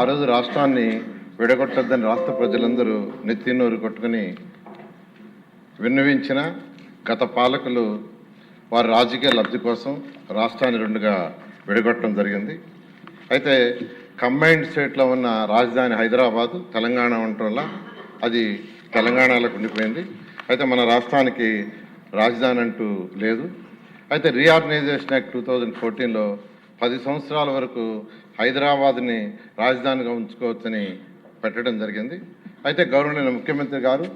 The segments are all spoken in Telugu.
ఆ రోజు రాష్ట్రాన్ని విడగొట్టొద్దని రాష్ట్ర ప్రజలందరూ నెత్తినోరు కొట్టుకుని విన్నవించిన గత పాలకులు వారి రాజకీయ లబ్ధి కోసం రాష్ట్రాన్ని రెండుగా విడగొట్టడం జరిగింది. అయితే కంబైన్డ్ స్టేట్లో ఉన్న రాజధాని హైదరాబాదు, తెలంగాణ ఉండటం వల్ల అది తెలంగాణలోకి ఉండిపోయింది. అయితే మన రాష్ట్రానికి రాజధాని అంటూ లేదు. అయితే రీఆర్గనైజేషన్ యాక్ట్ 2014లో 10 సంవత్సరాల వరకు హైదరాబాద్ని రాజధానిగా ఉంచుకోవచ్చని పెట్టడం జరిగింది. అయితే గౌరవనీయ ముఖ్యమంత్రి గారు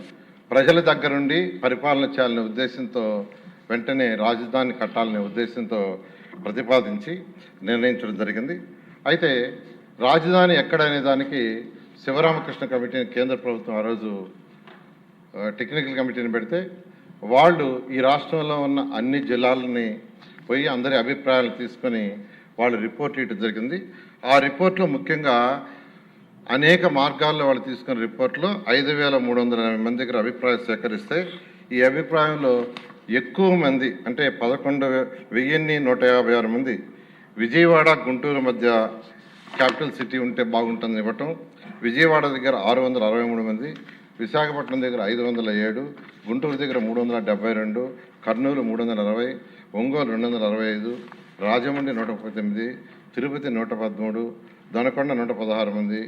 ప్రజల దగ్గరుండి పరిపాలన చేయాలనే ఉద్దేశంతో వెంటనే రాజధాని కట్టాలనే ఉద్దేశంతో ప్రతిపాదించి నిర్ణయించడం జరిగింది. అయితే రాజధాని ఎక్కడనే దానికి శివరామకృష్ణ కమిటీని కేంద్ర ప్రభుత్వం ఆ రోజు టెక్నికల్ కమిటీని పెడితే వాళ్ళు ఈ రాష్ట్రంలో ఉన్న అన్ని జిల్లాలని పోయి అందరి అభిప్రాయాలు తీసుకొని వాళ్ళు రిపోర్ట్ ఇవ్వడం జరిగింది. ఆ రిపోర్ట్లో ముఖ్యంగా అనేక మార్గాల్లో వాళ్ళు తీసుకున్న రిపోర్ట్లో 5,380 మంది దగ్గర అభిప్రాయం సేకరిస్తే ఈ అభిప్రాయంలో ఎక్కువ మంది అంటే 11,156 మంది విజయవాడ గుంటూరు మధ్య క్యాపిటల్ సిటీ ఉంటే బాగుంటుంది ఇవ్వటం, విజయవాడ దగ్గర 663 మంది, విశాఖపట్నం దగ్గర 507, గుంటూరు దగ్గర 372, కర్నూలు 360, ఒంగోలు 265, రాజమండ్రి 139, తిరుపతి 113, దొనకొండ 116 మంది,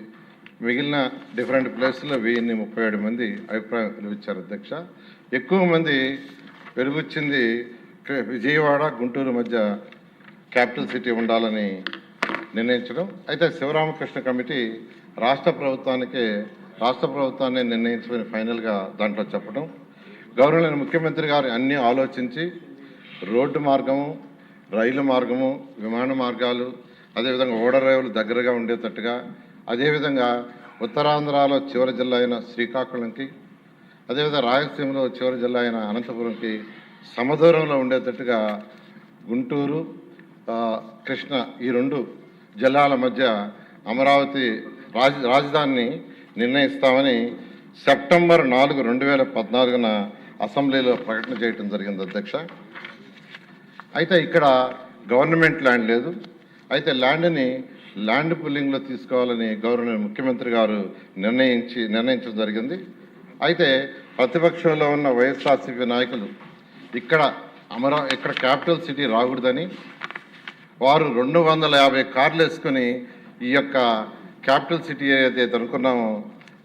మిగిలిన డిఫరెంట్ ప్లేసుల్లో 1037 మంది అభిప్రాయం వెలువిచ్చారు. అధ్యక్ష, ఎక్కువ మంది వెలుగుచ్చింది విజయవాడ గుంటూరు మధ్య క్యాపిటల్ సిటీ ఉండాలని నిర్ణయించడం. అయితే శివరామకృష్ణ కమిటీ రాష్ట్ర ప్రభుత్వాన్ని నిర్ణయించుకుని ఫైనల్గా దాంట్లో చెప్పడం, గౌరవనీయ ముఖ్యమంత్రి గారు అన్నీ ఆలోచించి రోడ్డు మార్గము, రైలు మార్గము, విమాన మార్గాలు, అదేవిధంగా ఓడరేవులు దగ్గరగా ఉండేటట్టుగా, అదేవిధంగా ఉత్తరాంధ్రలో చివరి జిల్లా అయిన శ్రీకాకుళంకి, అదేవిధంగా రాయలసీమలో చివరి జిల్లా అయిన అనంతపురంకి సమదూరంలో ఉండేటట్టుగా గుంటూరు, కృష్ణ ఈ 2 జిల్లాల మధ్య అమరావతి రాజధానిని నిర్ణయిస్తామని సెప్టెంబర్ 4, 2014న అసెంబ్లీలో ప్రకటన చేయడం జరిగింది. అధ్యక్ష, అయితే ఇక్కడ గవర్నమెంట్ ల్యాండ్ లేదు. అయితే ల్యాండ్ పుల్లింగ్లో తీసుకోవాలని గౌరవనీయ ముఖ్యమంత్రి గారు నిర్ణయించడం జరిగింది. అయితే ప్రతిపక్షంలో ఉన్న వైఎస్ఆర్సీపీ నాయకులు ఇక్కడ క్యాపిటల్ సిటీ రాకూడదని వారు 250 కార్లు వేసుకొని ఈ యొక్క క్యాపిటల్ సిటీ ఏదైతే అనుకున్నామో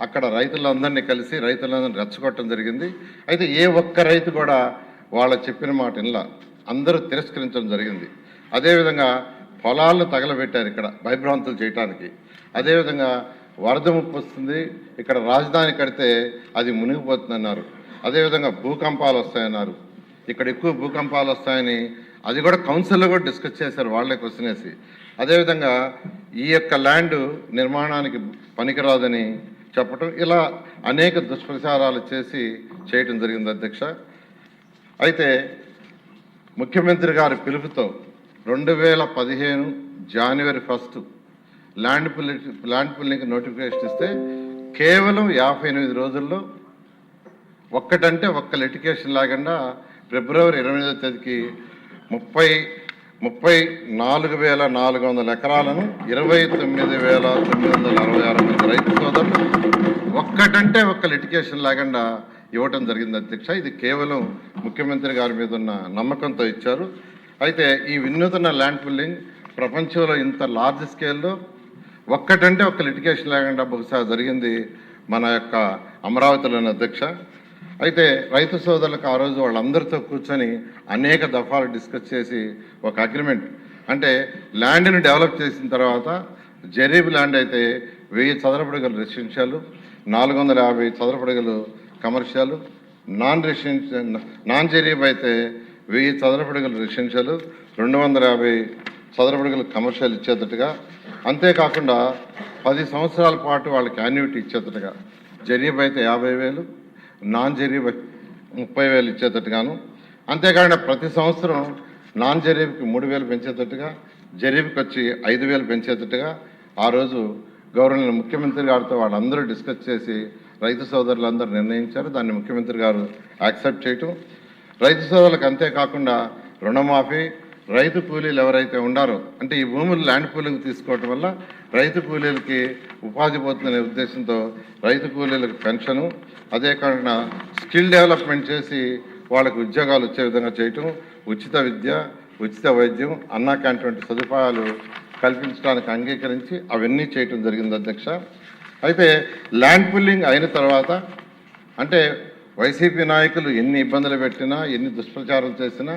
అక్కడ రైతులందరినీ కలిసి రైతులందరినీ రెచ్చగొట్టడం జరిగింది. అయితే ఏ ఒక్క రైతు కూడా వాళ్ళ చెప్పిన మాట ఇలా అందరూ తిరస్కరించడం జరిగింది. అదేవిధంగా పొలాలను తగలబెట్టారు ఇక్కడ భయభ్రాంతులు చేయటానికి. అదేవిధంగా వరద ముప్పు వస్తుంది, ఇక్కడ రాజధాని కడితే అది మునిగిపోతుందన్నారు. అదేవిధంగా భూకంపాలు వస్తాయన్నారు. ఇక్కడ ఎక్కువ భూకంపాలు వస్తాయని అది కూడా కౌన్సిల్లో కూడా డిస్కస్ చేశారు, వాళ్ళే క్వశ్చన్ వేసి. అదేవిధంగా ఈ యొక్క ల్యాండ్ నిర్మాణానికి పనికిరాదని చెప్పటం, ఇలా అనేక దుష్ప్రచారాలు చేయటం జరిగింది. అధ్యక్ష, అయితే ముఖ్యమంత్రి గారి పిలుపుతో 2015 జనవరి 1 ల్యాండ్ పుల్లింగ్ నోటిఫికేషన్ ఇస్తే కేవలం 58 రోజుల్లో ఒక్కటంటే ఒక్క లిటిగేషన్ లేకుండా ఫిబ్రవరి 28వ తేదీకి 34,400 ఎకరాలను 29,966 మంది రైతు సోదరులు ఒక్కటంటే ఒక్క లిటిగేషన్ లేకుండా ఇవ్వటం జరిగింది. అధ్యక్ష, ఇది కేవలం ముఖ్యమంత్రి గారి మీద ఉన్న నమ్మకంతో ఇచ్చారు. అయితే ఈ వినూతన ల్యాండ్ పుల్లింగ్ ప్రపంచంలో ఇంత లార్జ్ స్కేల్లో ఒక్కటంటే ఒక్క లిటిగేషన్ లేకుండా బహుశా జరిగింది మన యొక్క అమరావతిలోని. అధ్యక్ష, అయితే రైతు సోదరులకు ఆ రోజు వాళ్ళందరితో కూర్చొని అనేక దఫాలు డిస్కస్ చేసి ఒక అగ్రిమెంట్, అంటే ల్యాండ్ని డెవలప్ చేసిన తర్వాత జరీబ్ ల్యాండ్ అయితే 1000 చదరపు అడుగులు రెసిడెన్షియల్, 450 చదరపు అడుగులు కమర్షియల్, నాన్ జరీబ్ అయితే 1000 చదరపు అడుగులు రెసిడెన్షియల్, 250 చదరపు అడుగులు కమర్షియల్ ఇచ్చేటట్టుగా, అంతేకాకుండా 10 సంవత్సరాల పాటు వాళ్ళకి యాన్యుటీ ఇచ్చేటట్టుగా, జరీబ్ అయితే 50,000, నాన్ జరీబ్ 30,000 ఇచ్చేటట్టుగాను, అంతేకాకుండా ప్రతి సంవత్సరం నాన్ జరీబ్కి 3,000 పెంచేటట్టుగా, జరీబ్కి వచ్చి 5,000 పెంచేటట్టుగా ఆ రోజు గౌరవనీయ ముఖ్యమంత్రి గారితో వాళ్ళందరూ డిస్కస్ చేసి రైతు సోదరులందరూ నిర్ణయించారు. దాన్ని ముఖ్యమంత్రి గారు యాక్సెప్ట్ చేయటం, రైతు సోదరులకు అంతేకాకుండా రుణమాఫీ, రైతు కూలీలు ఎవరైతే ఉండారో, అంటే ఈ భూములు ల్యాండ్ పూలింగ్ తీసుకోవటం వల్ల రైతు కూలీలకి ఉపాధి పోతుందనే ఉద్దేశంతో రైతు కూలీలకు పెన్షను, అదే కాకుండా స్కిల్ డెవలప్మెంట్ చేసి వాళ్ళకు ఉద్యోగాలు వచ్చే విధంగా చేయటం, ఉచిత విద్య, ఉచిత వైద్యం, అన్నా క్యాంటీన్ వంటి సదుపాయాలు కల్పించడానికి అంగీకరించి అవన్నీ చేయటం జరిగింది అధ్యక్ష. అయితే ల్యాండ్ పూలింగ్ అయిన తర్వాత, అంటే వైసీపీ నాయకులు ఎన్ని ఇబ్బందులు పెట్టినా, ఎన్ని దుష్ప్రచారం చేసినా,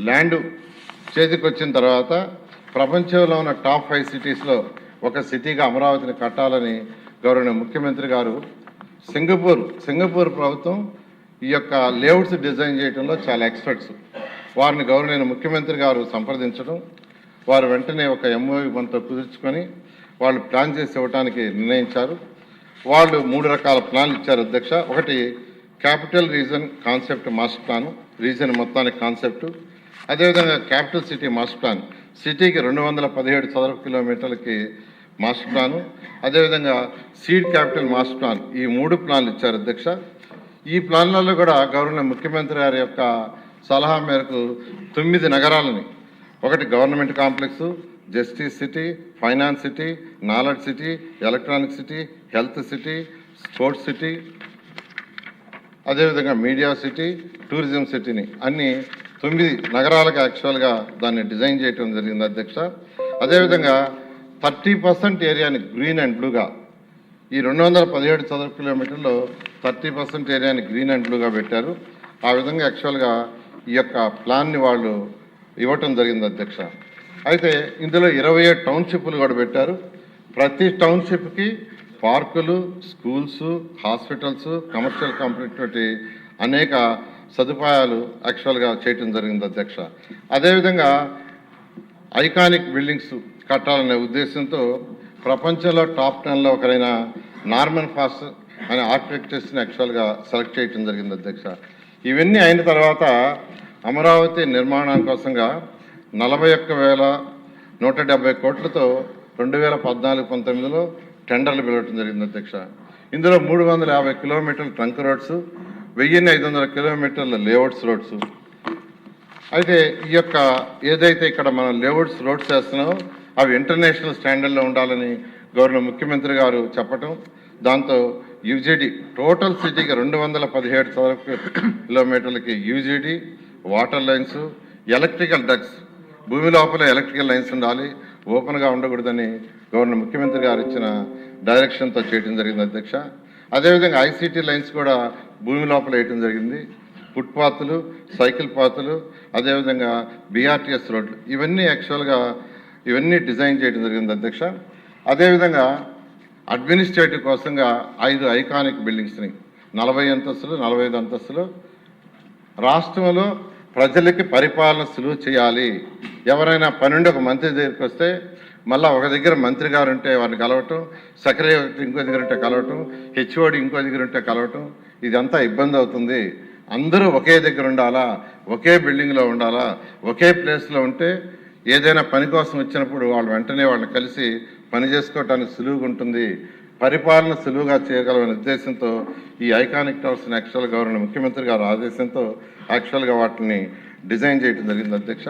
ల్యాండ్ చేతికి వచ్చిన తర్వాత ప్రపంచంలో ఉన్న టాప్ 5 సిటీస్లో ఒక సిటీగా అమరావతిని కట్టాలని గౌరవనీయ ముఖ్యమంత్రి గారు సింగపూర్ ప్రభుత్వం ఈ యొక్క లేఅవుట్స్ డిజైన్ చేయడంలో చాలా ఎక్స్పర్ట్స్. వారిని గౌరవనీయ ముఖ్యమంత్రి గారు సంప్రదించడం, వారు వెంటనే ఒక ఎంఓయూ మనతో కుదుర్చుకొని వాళ్ళు ప్లాన్ చేసి ఇవ్వడానికి నిర్ణయించారు. వాళ్ళు 3 రకాల ప్లాన్లు ఇచ్చారు అధ్యక్ష. ఒకటి capital region concept master plan, reason మొత్తానికి కాన్సెప్టు. అదేవిధంగా క్యాపిటల్ సిటీ మాస్టర్ ప్లాన్, సిటీకి 217 చదరపు కిలోమీటర్లకి మాస్టర్ ప్లాను. అదేవిధంగా సీడ్ క్యాపిటల్ మాస్టర్ ప్లాన్, ఈ 3 ప్లాన్లు ఇచ్చారు అధ్యక్ష. ఈ ప్లాన్లలో కూడా గవర్నర్ ముఖ్యమంత్రి గారి యొక్క సలహా మేరకు 9 నగరాలని, ఒకటి government complex, justice city, finance city, knowledge city, electronic city, health city, sports city, అదేవిధంగా మీడియా సిటీ, టూరిజం సిటీని అన్ని 9 నగరాలకు యాక్చువల్గా దాన్ని డిజైన్ చేయడం జరిగింది అధ్యక్ష. అదేవిధంగా 30% ఏరియాని గ్రీన్ అండ్ బ్లూగా, ఈ 217 చదరపు కిలోమీటర్లో 30% ఏరియాని గ్రీన్ అండ్ బ్లూగా పెట్టారు. ఆ విధంగా యాక్చువల్గా ఈ యొక్క ప్లాన్ని వాళ్ళు ఇవ్వటం జరిగింది అధ్యక్ష. అయితే ఇందులో 27 టౌన్షిప్లు కూడా పెట్టారు. ప్రతి టౌన్షిప్కి పార్కులు, స్కూల్స్, హాస్పిటల్స్, కమర్షియల్ కంపెనీ అనేక సదుపాయాలు యాక్చువల్గా చేయటం జరిగింది అధ్యక్ష. అదేవిధంగా ఐకానిక్ బిల్డింగ్స్ కట్టాలనే ఉద్దేశంతో ప్రపంచంలో టాప్ 10లో ఒకరైన నార్మన్ ఫాస్ట్ అనే ఆర్కిటెక్చర్స్ని యాక్చువల్గా సెలెక్ట్ చేయటం జరిగింది అధ్యక్ష. ఇవన్నీ అయిన తర్వాత అమరావతి నిర్మాణం కోసంగా 41,170 కోట్లతో 2014-19లో టెండర్లు పిలవటం జరిగింది అధ్యక్ష. ఇందులో 350 కిలోమీటర్ల ట్రంక్ రోడ్స్, 1500 కిలోమీటర్ల లేఅవుట్స్ రోడ్స్. అయితే ఈ యొక్క ఏదైతే ఇక్కడ మనం లేఅవుట్స్ రోడ్స్ చేస్తున్నామో అవి ఇంటర్నేషనల్ స్టాండర్డ్లో ఉండాలని గవర్నర్ ముఖ్యమంత్రి గారు చెప్పటం, దాంతో యూజీడీ టోటల్ సిటీకి 217 చదరపు కిలోమీటర్లకి UGD, water lines, electrical ducts, భూమి లోపల ఎలక్ట్రికల్ లైన్స్ ఉండాలి, ఓపెన్గా ఉండకూడదని గవర్నర్ ముఖ్యమంత్రి గారు ఇచ్చిన డైరెక్షన్తో చేయడం జరిగింది అధ్యక్ష. అదేవిధంగా ఐసీటీ లైన్స్ కూడా భూమి లోపల వేయటం జరిగింది. ఫుట్పాత్లు, సైకిల్ పాత్లు, అదేవిధంగా బీఆర్టీఎస్ రోడ్లు, ఇవన్నీ యాక్చువల్గా ఇవన్నీ డిజైన్ చేయడం జరిగింది అధ్యక్ష. అదేవిధంగా అడ్మినిస్ట్రేటివ్ కోసంగా 5 ఐకానిక్ బిల్డింగ్స్ని 40 అంతస్తులు, 45 అంతస్తులు రాష్ట్రంలో ప్రజలకి పరిపాలన సులువు చేయాలి. ఎవరైనా పనుండి ఒక మంత్రి దగ్గరికి వస్తే మళ్ళీ ఒక దగ్గర మంత్రి గారు ఉంటే వారిని కలవటం, సెక్రటరీ ఇంకో దగ్గర ఉంటే కలవటం, హెచ్ఓడి ఇంకో దగ్గర ఉంటే కలవటం, ఇదంతా ఇబ్బంది అవుతుంది. అందరూ ఒకే దగ్గర ఉండాలా, ఒకే బిల్డింగ్లో ఉండాలా, ఒకే ప్లేస్లో ఉంటే ఏదైనా పని కోసం వచ్చినప్పుడు వాళ్ళు వెంటనే వాళ్ళని కలిసి పని చేసుకోవటానికి సులువుగా ఉంటుంది, పరిపాలన సులువుగా చేయగలమనే ఉద్దేశంతో ఈ ఐకానిక్ టవర్స్ని యాక్చువల్గా గవర్నర్ ముఖ్యమంత్రి గారు ఆదేశంతో యాక్చువల్గా వాటిని డిజైన్ చేయడం జరిగింది అధ్యక్ష.